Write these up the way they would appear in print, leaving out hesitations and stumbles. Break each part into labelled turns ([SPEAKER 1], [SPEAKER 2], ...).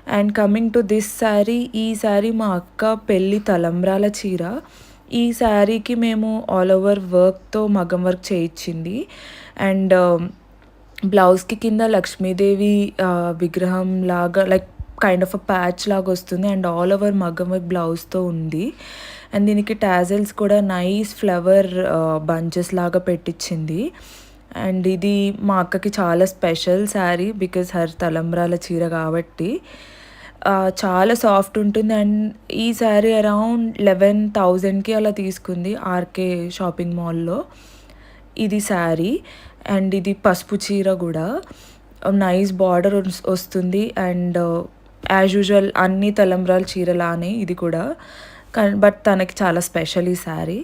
[SPEAKER 1] And coming to this sari, ఈ శారీ మా అక్క పెళ్ళి తలంబ్రాల చీర. ఈ శారీకి మేము ఆల్ ఓవర్ వర్క్‌తో మగ్గం వర్క్ చేయించింది. అండ్ బ్లౌజ్‌కి కింద లక్ష్మీదేవి విగ్రహం లాగా లైక్ కైండ్ ఆఫ్ ప్యాచ్ లాగా వస్తుంది. అండ్ ఆల్ ఓవర్ మగ్గం వర్క్ బ్లౌజ్‌తో ఉంది. అండ్ దీనికి టాజెల్స్ కూడా నైస్ ఫ్లవర్ బంచెస్ లాగా పెట్టించింది. అండ్ ఇది మా అక్కకి చాలా స్పెషల్ శారీ బికాజ్ హర్ తలంబ్రాల చీర కాబట్టి. చాలా సాఫ్ట్ ఉంటుంది. అండ్ ఈ శారీ అరౌండ్ 11,000కి అలా తీసుకుంది ఆర్‌కే షాపింగ్ మాల్‌లో. ఇది శారీ. అండ్ ఇది పసుపు చీర గూడా. నైస్ బార్డర్ వస్తుంది. అండ్ యాజ్ యూజువల్ అన్ని తలంబ్రాల చీరలానే ఇది కూడా. బట్ తనకి చాలా స్పెషల్ ఈ శారీ.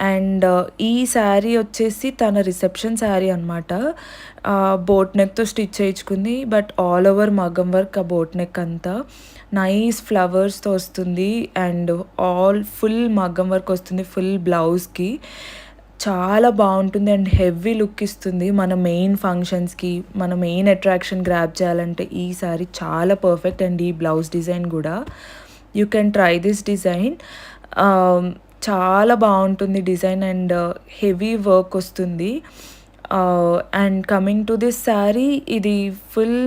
[SPEAKER 1] అండ్ ఈ శారీ వచ్చేసి తన రిసెప్షన్ శారీ అనమాట. బోట్ నెక్‌తో స్టిచ్ చేయించుకుంది. బట్ ఆల్ ఓవర్ మగ్గం వర్క్ ఆ బోట్ నెక్ అంతా. నైస్ ఫ్లవర్స్‌తో వస్తుంది. అండ్ ఫుల్ మగ్గం వర్క్ వస్తుంది ఫుల్ బ్లౌజ్‌కి. చాలా బావుంటుంది. అండ్ హెవీ లుక్ ఇస్తుంది. మన మెయిన్ ఫంక్షన్స్‌కి, మన మెయిన్ అట్రాక్షన్ గ్రాబ్ చేయాలంటే ఈ శారీ చాలా పర్ఫెక్ట్. అండ్ ఈ బ్లౌజ్ డిజైన్ గూడా. You can try this design. చాలా బావుంటుంది డిజైన్. అండ్ హెవీ వర్క్ వస్తుంది. And coming to this sari, ఇది ఫుల్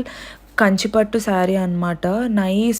[SPEAKER 1] కంచిపట్టు శారీ అనమాట. నైస్